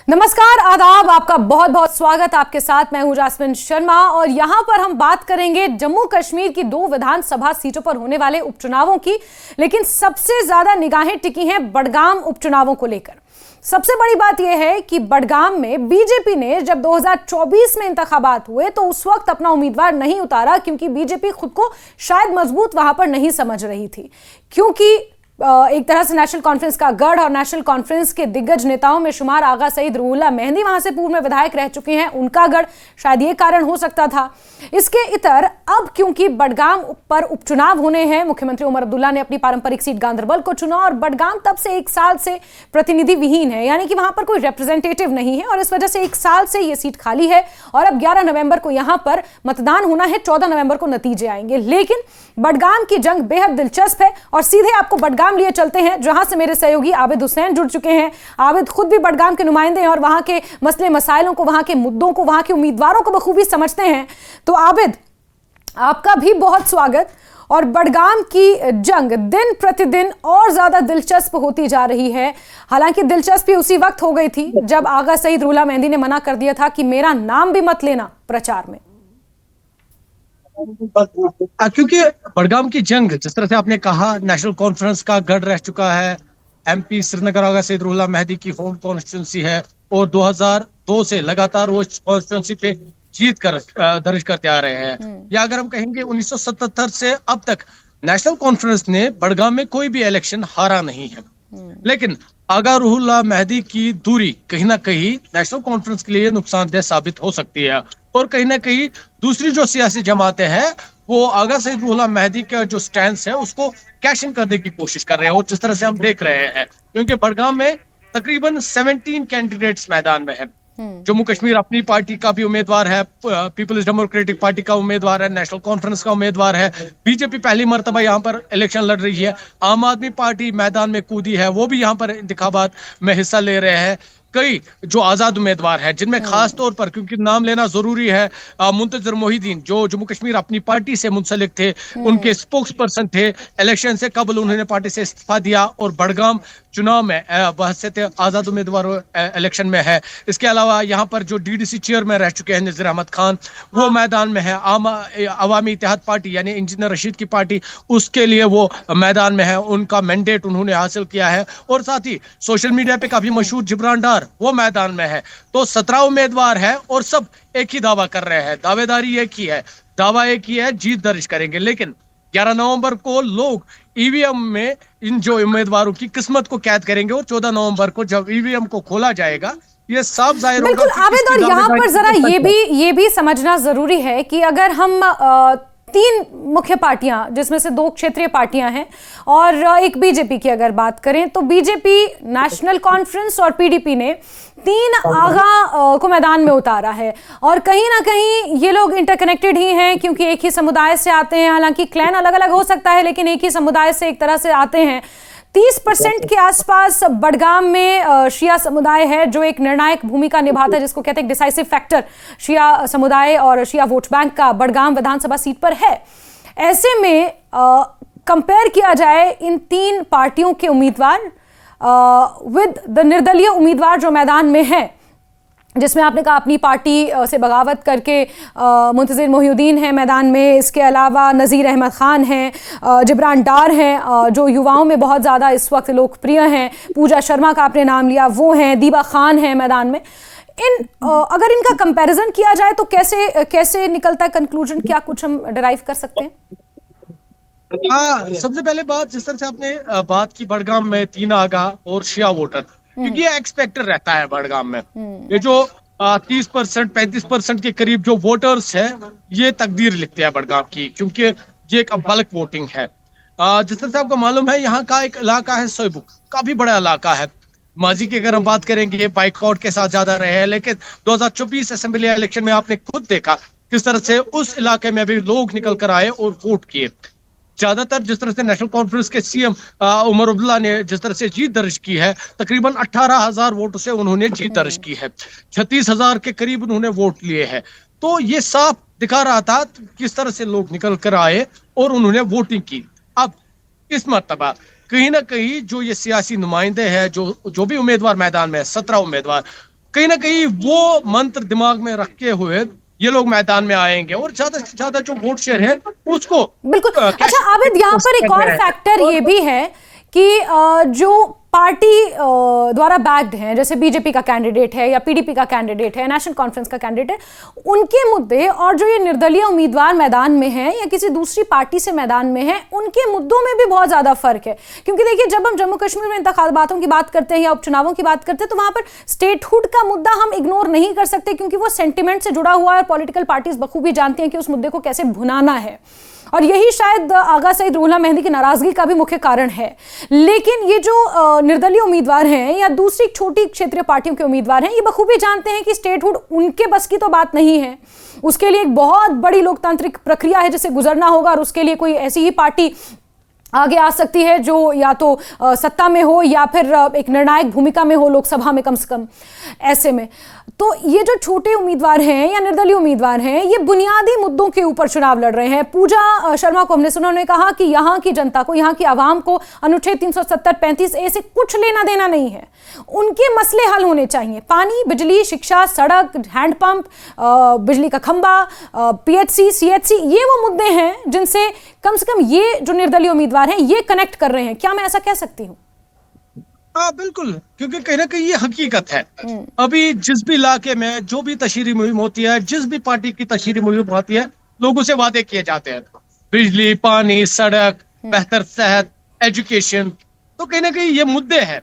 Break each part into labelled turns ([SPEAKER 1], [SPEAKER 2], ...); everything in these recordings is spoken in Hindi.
[SPEAKER 1] नमस्कार, आदाब, आपका बहुत बहुत स्वागत। आपके साथ मैं हूं जास्मिन शर्मा और यहां पर हम बात करेंगे जम्मू कश्मीर की 2 विधानसभा सीटों पर होने वाले उपचुनावों की। लेकिन सबसे ज्यादा निगाहें टिकी हैं बडगाम उपचुनावों को लेकर। सबसे बड़ी बात यह है कि बडगाम में बीजेपी ने जब 2024 में इंतखाबात हुए तो उस वक्त अपना उम्मीदवार नहीं उतारा, क्योंकि बीजेपी खुद को शायद मजबूत वहां पर नहीं समझ रही थी। क्योंकि एक तरह से नेशनल कॉन्फ्रेंस का गढ़ और नेशनल कॉन्फ्रेंस के दिग्गज नेताओं में शुमार आगा सईद रूहुल्लाह मेहंदी वहां से पूर्व में विधायक रह चुके हैं, उनका गढ़, शायद ये कारण हो सकता था। इसके इतर अब क्योंकि बडगाम पर उपचुनाव होने हैं, मुख्यमंत्री उमर अब्दुल्ला ने अपनी पारंपरिक सीट गांदरबल को चुना और बडगाम तब से 1 साल से प्रतिनिधि विहीन है, यानी कि वहां पर कोई रिप्रेजेंटेटिव नहीं है और इस वजह से 1 साल से ये सीट खाली है। और अब 11 नवंबर को यहां पर मतदान होना है, 14 नवंबर को नतीजे आएंगे। लेकिन बडगाम की जंग बेहद दिलचस्प है और सीधे आपको बडगाम लिए चलते हैं, जहां से मेरे सहयोगी आबिद हुसैन जुड़ चुके हैं। आबिद खुद भी बडगाम के नुमाइंदे हैं और वहां के मसले मसाइलों को, वहां के मुद्दों को, वहां के उम्मीदवारों को बखूबी समझते हैं। तो आबिद, आपका भी बहुत स्वागत। और बडगाम की जंग दिन प्रतिदिन और ज्यादा दिलचस्प होती जा रही है। हालांकि दिलचस्पी उसी वक्त हो गई थी जब आगा सईद रूहुल्लाह मेहंदी ने मना कर दिया था कि मेरा नाम भी मत लेना प्रचार में।
[SPEAKER 2] क्योंकि बडगाम की जंग, जिस तरह से आपने कहा, नेशनल कॉन्फ्रेंस का गढ़ रह चुका है। एमपी श्रीनगर आगा सईद रूहुल्लाह मेहंदी की होम कॉन्स्टिट्यूंसी है और 2002 से लगातार वो कॉन्स्टिट्यूंसी पे जीत कर दर्ज करते आ रहे हैं। या अगर हम कहेंगे 1977 से अब तक नेशनल कॉन्फ्रेंस ने बडगाम में कोई भी इलेक्शन हारा नहीं है। लेकिन आगा रूहुल्लाह मेहंदी की दूरी कहीं ना कहीं नेशनल कॉन्फ्रेंस के लिए नुकसानदेह साबित हो सकती है और कहीं ना कहीं दूसरी जो सियासी जमातें हैं वो आगा सईद रूहुल्लाह मेहंदी का जो स्टैंड है उसको कैश इन करने की कोशिश कर रहे हैं। और जिस तरह से हम देख रहे हैं, क्योंकि बडगाम में तकरीबन 17 कैंडिडेट्स मैदान में है। जम्मू कश्मीर अपनी पार्टी का भी उम्मीदवार है, पीपल्स डेमोक्रेटिक पार्टी का उम्मीदवार है, नेशनल कॉन्फ्रेंस का उम्मीदवार है, बीजेपी पहली मर्तबा यहाँ पर इलेक्शन लड़ रही है, आम आदमी पार्टी मैदान में कूदी है, वो भी यहाँ पर इंतखाबात में हिस्सा ले रहे हैं। कई जो आजाद उम्मीदवार हैं, जिनमें खास तौर पर, क्योंकि नाम लेना जरूरी है, मुंतजर मोहिदीन जो जम्मू कश्मीर अपनी पार्टी से मुंसलिक थे, उनके स्पोक्स पर्सन थे। इलेक्शन से कबल उन्होंने पार्टी से इस्तीफा दिया और बडगाम चुनाव में बहसत आजाद उम्मीदवार इलेक्शन में है। इसके अलावा यहाँ पर जो डीडीसी चेयरमैन रह चुके हैं नजीर अहमद खान, वो मैदान में है। अवामी इत्तेहाद पार्टी यानी इंजीनियर रशीद की पार्टी, उसके लिए वो मैदान में है, उनका मैंडेट उन्होंने हासिल किया है। और साथ ही सोशल मीडिया पे काफी मशहूर जिब्रान डार वो मैदान में है। तो 17 उम्मीदवार है और सब एक ही दावा कर रहे हैं, दावेदारी एक ही है, दावा एक ही है, जीत दर्ज करेंगे। लेकिन 11 नवंबर को लोग ईवीएम में इन जो उम्मीदवारों की किस्मत को कैद करेंगे और 14 नवंबर को जब ईवीएम को खोला जाएगा ये साफ जाहिर होगा।
[SPEAKER 1] बिल्कुल आबिद, और यहाँ पर जरा ये भी समझना जरूरी है कि अगर हम 3 मुख्य पार्टियां, जिसमें से 2 क्षेत्रीय पार्टियां हैं और एक बीजेपी की अगर बात करें, तो बीजेपी, नेशनल कॉन्फ्रेंस और पीडीपी ने 3 आगा को मैदान में उतारा है। और कहीं ना कहीं ये लोग इंटरकनेक्टेड ही हैं, क्योंकि एक ही समुदाय से आते हैं। हालांकि क्लैन अलग अलग हो सकता है, लेकिन एक ही समुदाय से एक तरह से आते हैं। 30% के आसपास बडगाम में शिया समुदाय है जो एक निर्णायक भूमिका निभाता है, जिसको कहते हैं डिसाइसिव फैक्टर। शिया समुदाय और शिया वोट बैंक का बडगाम विधानसभा सीट पर है। ऐसे में कंपेयर किया जाए इन 3 पार्टियों के उम्मीदवार विद द निर्दलीय उम्मीदवार जो मैदान में है, जिसमें आपने कहा अपनी पार्टी से बगावत करके मुंतजर मोहिउद्दीन है मैदान में, इसके अलावा नज़ीर अहमद खान हैं, जिब्रान डार हैं जो युवाओं में बहुत ज़्यादा इस वक्त लोकप्रिय हैं, पूजा शर्मा का आपने नाम लिया, वो हैं, दीबा खान हैं मैदान में। अगर इनका कंपैरिजन किया जाए तो कैसे निकलता है कंक्लूजन? क्या कुछ हम डिराइव कर सकते हैं?
[SPEAKER 2] सबसे पहले बात, जिस तरह से आपने बात की बडगाम में 3 आगा और शिया वोटर, क्योंकि ये एक्सपेक्टेड रहता है बडगाम में। ये जो 30% 35% के करीब जो वोटर्स है, ये तकदीर लिखते हैं बडगाम की, क्योंकि ये एक बल्क वोटिंग है। जिस तरह से आपको मालूम है, यहाँ का एक इलाका है सोयबुक, काफी बड़ा इलाका है। माजी की अगर हम बात करेंगे, ये बाइकआउट के साथ ज्यादा रहे हैं, लेकिन 2024 असेंबली इलेक्शन में आपने खुद देखा किस तरह से उस इलाके में भी लोग निकल कर आए और वोट किए। ज्यादातर जिस तरह से नेशनल कॉन्फ्रेंस के सीएम उमर अब्दुल्ला ने जिस तरह से जीत दर्ज की है, तकरीबन 18,000 वोटों से उन्होंने जीत दर्ज की है। 36,000 के करीब उन्होंने वोट लिए हैं। तो ये साफ दिखा रहा था किस तरह से लोग निकल कर आए और उन्होंने वोटिंग की। अब इस मर्तबा कहीं ना कहीं जो ये सियासी नुमाइंदे हैं, जो भी उम्मीदवार मैदान में है, 17 उम्मीदवार, कहीं ना कहीं वो मंत्र दिमाग में रखे हुए ये लोग मैदान में आएंगे और ज्यादा से ज्यादा जो वोट शेयर है उसको
[SPEAKER 1] बिल्कुल। अच्छा आबिद, यहाँ पर एक और फैक्टर ये भी है कि जो पार्टी द्वारा बैक्ड हैं, जैसे बीजेपी का कैंडिडेट है या पीडीपी का कैंडिडेट है, नेशनल कॉन्फ्रेंस का कैंडिडेट है, उनके मुद्दे और जो ये निर्दलीय उम्मीदवार मैदान में हैं या किसी दूसरी पार्टी से मैदान में हैं, उनके मुद्दों में भी बहुत ज्यादा फर्क है। क्योंकि देखिए, जब हम जम्मू कश्मीर में इंतखाबातों की बात करते हैं या उपचुनावों की बात करते हैं तो वहां पर स्टेटहुड का मुद्दा हम इग्नोर नहीं कर सकते, क्योंकि वो सेंटिमेंट से जुड़ा हुआ है और पॉलिटिकल पार्टीज बखूबी जानती हैं कि उस मुद्दे को कैसे भुनाना है। और यही शायद आगा सईद रूहुल्लाह मेहदी की नाराजगी का भी मुख्य कारण है। लेकिन ये जो निर्दलीय उम्मीदवार हैं या दूसरी छोटी क्षेत्रीय पार्टियों के उम्मीदवार हैं, ये बखूबी जानते हैं कि स्टेटहुड उनके बस की तो बात नहीं है। उसके लिए एक बहुत बड़ी लोकतांत्रिक प्रक्रिया है जिसे गुजरना होगा, और उसके लिए कोई ऐसी ही पार्टी आगे आ सकती है जो या तो सत्ता में हो या फिर एक निर्णायक भूमिका में हो लोकसभा में, कम से कम ऐसे में। तो ये जो छोटे उम्मीदवार हैं या निर्दलीय उम्मीदवार हैं, ये बुनियादी मुद्दों के ऊपर चुनाव लड़ रहे हैं। पूजा शर्मा को हमने सुना, उन्होंने कहा कि यहाँ की जनता को, यहाँ की आवाम को अनुच्छेद 370-35A से कुछ लेना देना नहीं है। उनके मसले हल होने चाहिए, पानी, बिजली, शिक्षा, सड़क, हैंडपंप, बिजली का खंबा, PHC, CHC, ये वो मुद्दे हैं जिनसे कम से कम ये जो निर्दलीय उम्मीदवार हैं ये कनेक्ट कर रहे हैं। क्या मैं ऐसा कह सकती हूँ?
[SPEAKER 2] हाँ बिल्कुल, क्योंकि कहीं ना कहीं ये हकीकत है। अभी जिस भी इलाके में जो भी तशहीरी मुहिम होती है, जिस भी पार्टी की तशहीरी मुहिम होती है, लोगों से वादे किए जाते हैं, बिजली, पानी, सड़क, बेहतर सेहत, एजुकेशन। तो कहीं ना कहीं ये मुद्दे हैं।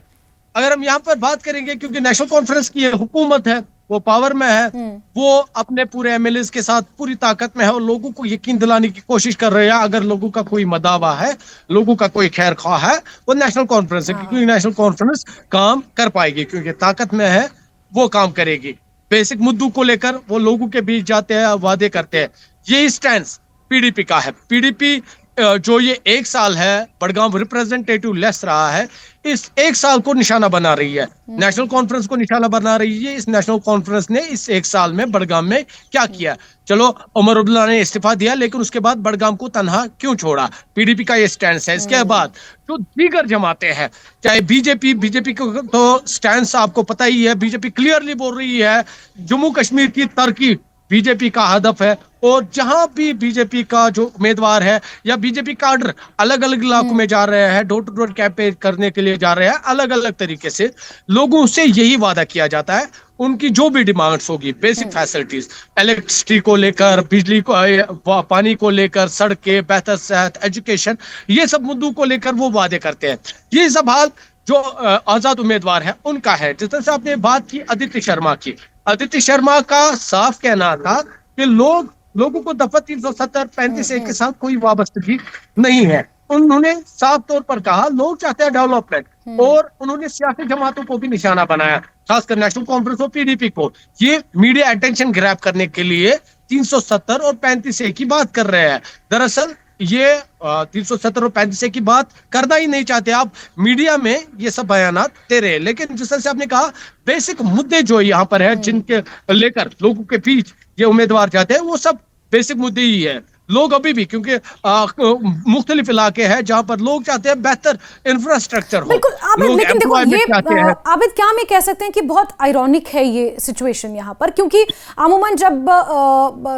[SPEAKER 2] अगर हम यहाँ पर बात करेंगे, क्योंकि नेशनल कॉन्फ्रेंस की हुकूमत है, वो पावर में है, वो अपने पूरे MLAs के साथ पूरी ताकत में है और लोगों को यकीन दिलाने की कोशिश कर रहे हैं। अगर लोगों का कोई मदावा है, लोगों का कोई खैर ख्वाह है, वो नेशनल कॉन्फ्रेंस है, क्योंकि नेशनल कॉन्फ्रेंस काम कर पाएगी, क्योंकि ताकत में है, वो काम करेगी। बेसिक मुद्दों को लेकर वो लोगों के बीच जाते हैं, वादे करते हैं। ये स्टैंड PDP का है। PDP जो ये 1 साल है बड़गाम रिप्रेजेंटेटिव लेस रहा है, इस 1 साल को निशाना बना रही है, नेशनल कॉन्फ्रेंस को निशाना बना रही है। इस नेशनल कॉन्फ्रेंस ने इस 1 साल में बड़गाम में क्या किया? चलो, उमर अब्दुल्ला ने इस्तीफा दिया, लेकिन उसके बाद बड़गाम को तनहा क्यों छोड़ा? PDP का ये स्टैंड है। इसके बाद जो दीगर जमाते हैं, चाहे बीजेपी को तो स्टैंड आपको पता ही है, बीजेपी क्लियरली बोल रही है जम्मू कश्मीर की तरक्की बीजेपी का हदफ है। और जहां भी बीजेपी का जो उम्मीदवार है या बीजेपी काडर अलग अलग इलाकों में जा रहे हैं, डोर टू डोर कैंपेन करने के लिए जा रहे हैं, अलग अलग तरीके से लोगों से यही वादा किया जाता है, उनकी जो भी डिमांड्स होगी, बेसिक फैसिलिटीज, इलेक्ट्रिसिटी को लेकर, बिजली को, पानी को लेकर, सड़कें, बेहतर सेहत, एजुकेशन, ये सब मुद्दों को लेकर वो वादे करते हैं। ये सब हाल जो आजाद उम्मीदवार है उनका है। जिस तरह से आपने बात की आदित्य शर्मा की, आदित्य शर्मा का साफ कहना था कि लोगों को दफा 370-35A के साथ कोई वाबस्तगी नहीं है। उन्होंने साफ तौर पर कहा लोग चाहते हैं डेवलपमेंट, और उन्होंने सियासी जमातों को भी निशाना बनाया, खासकर नेशनल कॉन्फ्रेंस और PDP को। ये मीडिया अटेंशन ग्रैब करने के लिए 370 और 35A की बात कर रहे हैं। दरअसल ये 370 और 35A की बात करना ही नहीं चाहते। आप मीडिया में ये सब बयानात दे रहे हैं, लेकिन जिस तरह से आपने कहा, बेसिक मुद्दे जो यहाँ पर है जिनके लेकर लोगों के बीच ये उम्मीदवार जाते हैं, वो सब बेसिक मुद्दे ही है। लोग अभी भी, क्योंकि मुख्तलिफ इलाके हैं जहां पर लोग चाहते हैं बेहतर इंफ्रास्ट्रक्चर हो।
[SPEAKER 1] बिल्कुल आबिद, लेकिन देखो ये आबिद, क्या हम कह सकते हैं कि बहुत आयरॉनिक है ये सिचुएशन यहाँ पर, क्योंकि अमूमन जब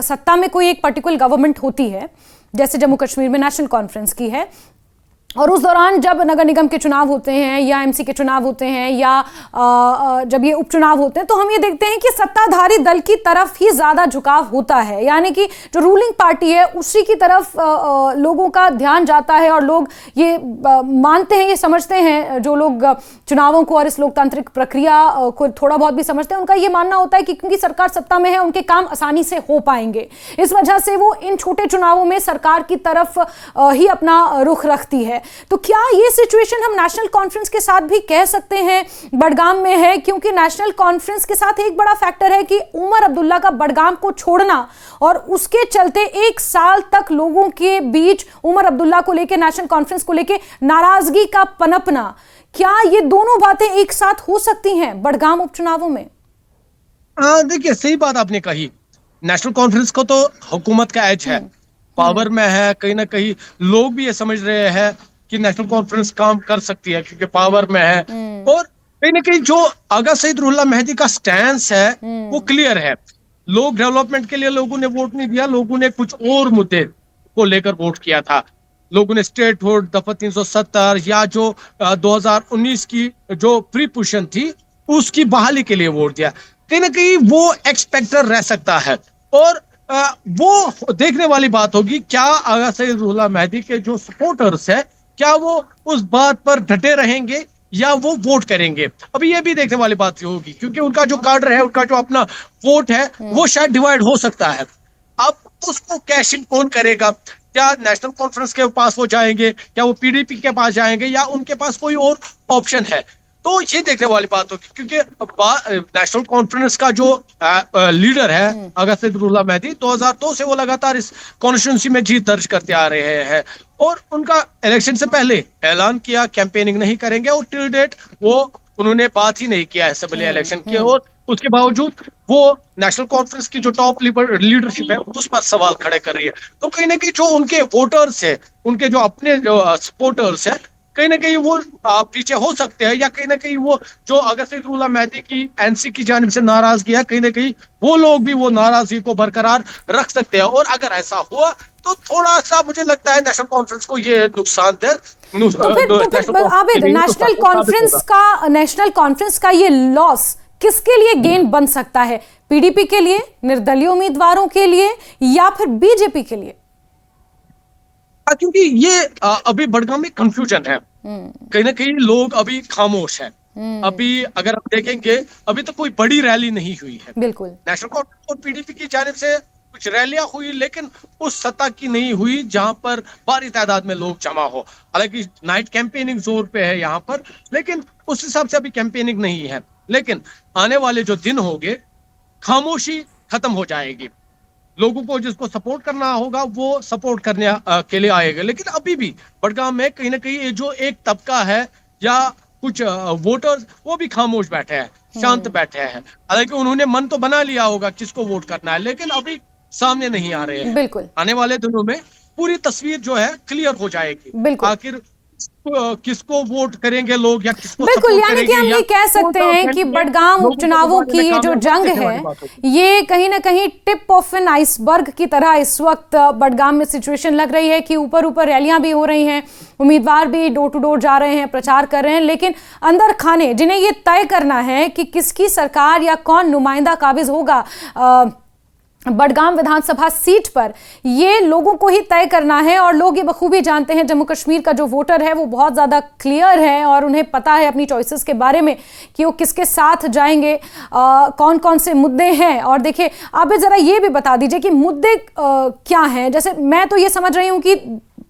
[SPEAKER 1] सत्ता में कोई एक पर्टिकुलर गवर्नमेंट होती है, जैसे जम्मू कश्मीर में नेशनल कॉन्फ्रेंस की है, और उस दौरान जब नगर निगम के चुनाव होते हैं या MC के चुनाव होते हैं या जब ये उपचुनाव होते हैं, तो हम ये देखते हैं कि सत्ताधारी दल की तरफ ही ज़्यादा झुकाव होता है, यानी कि जो रूलिंग पार्टी है उसी की तरफ लोगों का ध्यान जाता है। और लोग ये मानते हैं, ये समझते हैं, जो लोग चुनावों को और इस लोकतांत्रिक प्रक्रिया को थोड़ा बहुत भी समझते हैं, उनका ये मानना होता है कि क्योंकि सरकार सत्ता में है, उनके काम आसानी से हो पाएंगे। इस वजह से वो इन छोटे चुनावों में सरकार की तरफ ही अपना रुख रखती है। तो क्या ये सिचुएशन हम नेशनल कॉन्फ्रेंस के साथ भी कह सकते हैं बड़गाम में है? क्योंकि नेशनल कॉन्फ्रेंस के साथ एक बड़ा फैक्टर है कि उमर अब्दुल्ला का बड़गाम को छोड़ना, और उसके चलते 1 साल तक लोगों के बीच उमर अब्दुल्ला को लेकर, नेशनल कॉन्फ्रेंस को लेकर नाराजगी का पनपना। क्या ये दोनों बातें एक साथ हो सकती हैं बड़गाम उपचुनावों में?
[SPEAKER 2] देखिए, सही बात आपने कही। नेशनल कॉन्फ्रेंस को तो हुकूमत का एज है, पावर में है। कहीं ना कहीं लोग भी ये समझ रहे हैं कि नेशनल कॉन्फ्रेंस काम कर सकती है क्योंकि पावर में है। और कहीं ना कहीं जो आगा सईद रुल्ला मेहदी का स्टैंस है वो क्लियर है। लोग डेवलपमेंट के लिए लोगों ने वोट नहीं दिया, लोगों ने कुछ और मुद्दे को लेकर वोट किया था। लोगों ने स्टेटहुड, दफा 370 या जो 2019 की जो प्री पोजीशन थी उसकी बहाली के लिए वोट दिया। कहीं ना कहीं वो एक्सपेक्टर रह सकता है और वो देखने वाली बात होगी क्या आगा सईद रुल्ला मेहदी के जो सपोर्टर्स है क्या वो उस बात पर डटे रहेंगे या वो वोट करेंगे। अभी ये भी देखने वाली बात होगी क्योंकि उनका जो कार्डर है, उनका जो अपना वोट है वो शायद डिवाइड हो सकता है। अब उसको कैश इन कौन करेगा? क्या नेशनल कॉन्फ्रेंस के पास वो जाएंगे, क्या वो पीडीपी के पास जाएंगे या उनके पास कोई और ऑप्शन है? तो ये देखने वाली बात होगी क्योंकि नेशनल कॉन्फ्रेंस का जो लीडर है आगा सईद रुल्ला मेहदी 2002 से वो लगातार इस कॉन्स्टिट्यूंसी में जीत दर्ज करते आ रहे हैं और उनका इलेक्शन से पहले ऐलान किया कैंपेनिंग नहीं करेंगे और टिल डेट वो उन्होंने बात ही नहीं किया असेंबली इलेक्शन की और उसके बावजूद वो नेशनल कॉन्फ्रेंस की जो टॉप लीडरशिप है उस पर सवाल खड़े कर रही है। तो कहीं ना कहीं जो उनके वोटर्स है, उनके जो अपने जो सपोर्टर्स है, कहीं ना कहीं वो पीछे हो सकते हैं या कहीं ना कहीं वो जो आगा सईद रुल्ला मेहदी की एनसी की जानिब से नाराजगी है, कहीं ना कहीं वो लोग भी वो नाराजगी को बरकरार रख सकते हैं। और अगर ऐसा हुआ तो थोड़ा सा मुझे लगता है नेशनल कॉन्फ्रेंस को ये नुकसान दे।
[SPEAKER 1] आबिद, नेशनल कॉन्फ्रेंस का ये लॉस किसके लिए गेन बन सकता है? पीडीपी के लिए, निर्दलीय उम्मीदवारों के लिए या फिर बीजेपी के लिए?
[SPEAKER 2] क्योंकि ये अभी बड़गाम में कंफ्यूजन है, कहीं ना कहीं लोग अभी खामोश हैं। अभी अगर आप देखेंगे अभी तो कोई बड़ी रैली नहीं हुई है।
[SPEAKER 1] बिल्कुल,
[SPEAKER 2] नेशनल कॉन्फ्रेंस और पीडीपी की जानिब से कुछ रैलियां हुई लेकिन उस सतह की नहीं हुई जहां पर भारी तादाद में लोग जमा हो। हालांकि नाइट कैंपेनिंग जोर पे है यहाँ पर, लेकिन उस हिसाब से अभी कैंपेनिंग नहीं है। लेकिन आने वाले जो दिन होंगे खामोशी खत्म हो जाएगी, लोगों को जिसको सपोर्ट करना होगा वो सपोर्ट करने के लिए आएगा। लेकिन अभी भी बड़गाम में कहीं ना कहीं जो एक तबका है या कुछ वोटर्स वो भी खामोश बैठे हैं, शांत बैठे हैं। हालांकि उन्होंने मन तो बना लिया होगा किसको वोट करना है, लेकिन अभी सामने नहीं आ रहे हैं।
[SPEAKER 1] बिल्कुल,
[SPEAKER 2] आने वाले दिनों में पूरी तस्वीर जो है क्लियर हो जाएगी, आखिर किसको वोट करेंगे लोग या किसको
[SPEAKER 1] बिल्कुल। यानी कि हम ये कह सकते हैं कि बड़गाम उपचुनावों की ये जो जंग है ये कहीं ना कहीं टिप ऑफ एन आइसबर्ग की तरह इस वक्त बड़गाम में सिचुएशन लग रही है कि ऊपर ऊपर रैलियां भी हो रही हैं, उम्मीदवार भी डोर टू डोर जा रहे हैं, प्रचार कर रहे हैं, लेकिन अंदर खाने जिन्हें ये तय करना है कि किसकी सरकार या कौन नुमाइंदा काबिज होगा बड़गाम विधानसभा सीट पर, ये लोगों को ही तय करना है। और लोग ये बखूबी जानते हैं, जम्मू कश्मीर का जो वोटर है वो बहुत ज़्यादा क्लियर है और उन्हें पता है अपनी चॉइसेस के बारे में कि वो किसके साथ जाएंगे, कौन कौन से मुद्दे हैं। और देखिए आप ज़रा ये भी बता दीजिए कि मुद्दे क्या हैं। जैसे मैं तो ये समझ रही हूँ कि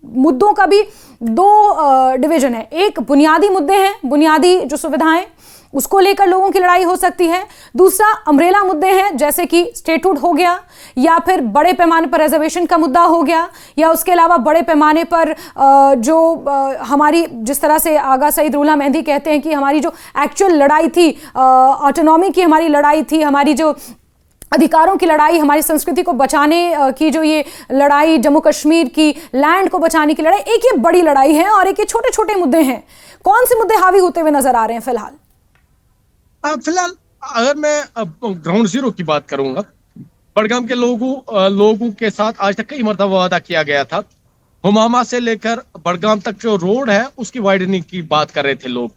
[SPEAKER 1] मुद्दों का भी दो डिवीजन है, एक बुनियादी मुद्दे हैं, बुनियादी जो सुविधाएं उसको लेकर लोगों की लड़ाई हो सकती है, दूसरा अम्ब्रेला मुद्दे हैं जैसे कि स्टेटहुड हो गया या फिर बड़े पैमाने पर रिजर्वेशन का मुद्दा हो गया, या उसके अलावा बड़े पैमाने पर जो हमारी जिस तरह से आगा सईद रुल्ला मेहदी कहते हैं कि हमारी जो एक्चुअल लड़ाई थी, ऑटोनॉमी की हमारी लड़ाई थी, हमारी जो अधिकारों की लड़ाई, हमारी संस्कृति को बचाने की जो ये लड़ाई, जम्मू कश्मीर की लैंड को बचाने की लड़ाई, एक ये बड़ी लड़ाई है और एक ये छोटे छोटे मुद्दे हैं। कौन से मुद्दे हावी होते हुए नजर आ रहे हैं फिलहाल?
[SPEAKER 2] फिलहाल अगर मैं ग्राउंड जीरो की बात करूंगा, बड़गाम के लोगों के साथ आज तक कई मरतबा वादा किया गया था। हुमामा से लेकर बड़गाम तक जो रोड है उसकी वाइडनिंग की बात कर रहे थे लोग,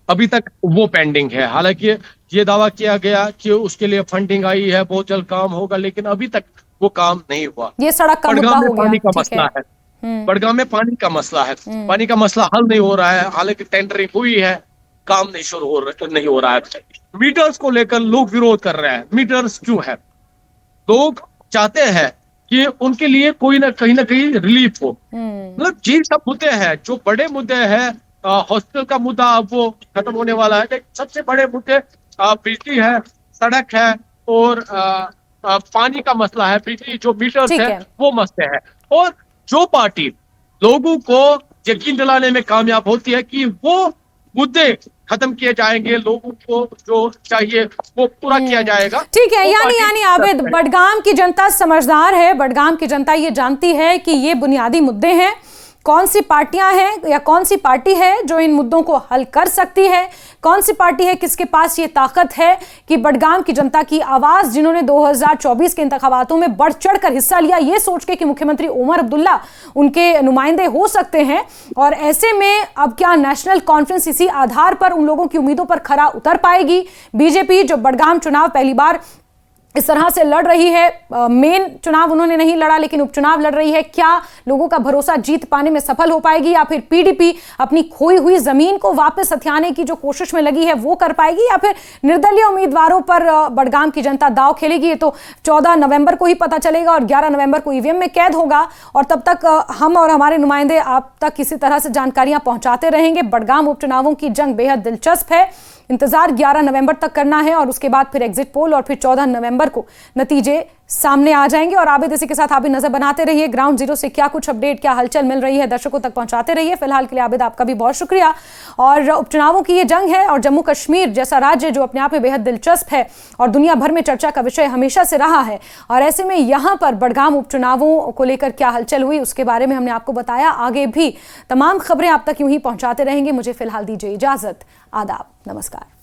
[SPEAKER 2] अभी तक वो पेंडिंग है। हालांकि ये दावा किया गया कि उसके लिए फंडिंग आई है, बहुत जल्द काम होगा, लेकिन अभी तक वो काम नहीं हुआ।
[SPEAKER 1] ये सड़क का मुद्दा हो गया,
[SPEAKER 2] पानी का मसला है, बड़गाम में पानी का मसला है, पानी का मसला हल नहीं हो रहा है। हालांकि टेंडरिंग हुई है, काम नहीं हो रहा है। मीटर्स को लेकर लोग विरोध कर रहे हैं। मीटर्स क्यों है? लोग चाहते हैं कि उनके लिए कोई ना कहीं रिलीफ हो। मतलब ये सब मुद्दे हैं जो बड़े मुद्दे हैं। हॉस्पिटल का मुद्दा अब वो खत्म होने वाला है, लेकिन सबसे बड़े मुद्दे बिजली है, सड़क है और पानी का मसला है। बिजली जो मीटर्स है वो मसले है। और जो पार्टी लोगों को यकीन दिलाने में कामयाब होती है कि वो मुद्दे खत्म किए जाएंगे, लोगों को जो चाहिए वो पूरा किया जाएगा।
[SPEAKER 1] ठीक है, यानी आबिद, बड़गाम की जनता समझदार है, बड़गाम की जनता ये जानती है कि ये बुनियादी मुद्दे हैं कौन सी पार्टियां हैं या कौन सी पार्टी है जो इन मुद्दों को हल कर सकती है, कौन सी पार्टी है किसके पास ये ताकत है कि बडगाम की जनता की आवाज, जिन्होंने 2024 के इंतखाबातों में बढ़ चढ़कर हिस्सा लिया ये सोच के कि मुख्यमंत्री उमर अब्दुल्ला उनके नुमाइंदे हो सकते हैं, और ऐसे में अब क्या नेशनल कॉन्फ्रेंस इसी आधार पर उन लोगों की उम्मीदों पर खरा उतर पाएगी? बीजेपी जो बडगाम चुनाव पहली बार इस तरह से लड़ रही है, मेन चुनाव उन्होंने नहीं लड़ा लेकिन उपचुनाव लड़ रही है, क्या लोगों का भरोसा जीत पाने में सफल हो पाएगी, या फिर पीडीपी अपनी खोई हुई जमीन को वापस हथियाने की जो कोशिश में लगी है वो कर पाएगी, या फिर निर्दलीय उम्मीदवारों पर बडगाम की जनता दांव खेलेगी? ये तो 14 नवंबर को ही पता चलेगा और 11 नवंबर को ईवीएम में कैद होगा, और तब तक हम और हमारे नुमाइंदे आप तक किसी तरह से जानकारियां पहुंचाते रहेंगे। बडगाम उपचुनावों की जंग बेहद दिलचस्प है, इंतजार 11 नवंबर तक करना है और उसके बाद फिर एग्जिट पोल और फिर 14 नवंबर को नतीजे सामने आ जाएंगे। और आबिद, इसी के साथ आप भी नजर बनाते रहिए ग्राउंड जीरो से क्या कुछ अपडेट, क्या हलचल मिल रही है दर्शकों तक पहुंचाते रहिए। फिलहाल के लिए आबिद आपका भी बहुत शुक्रिया। और उपचुनावों की ये जंग है और जम्मू कश्मीर जैसा राज्य जो अपने आप में बेहद दिलचस्प है और दुनिया भर में चर्चा का विषय हमेशा से रहा है, और ऐसे में यहाँ पर बडगाम उपचुनावों को लेकर क्या हलचल हुई उसके बारे में हमने आपको बताया। आगे भी तमाम खबरें आप तक यूं ही पहुंचाते रहेंगे। मुझे फिलहाल दीजिए इजाजत। आदाब, नमस्कार।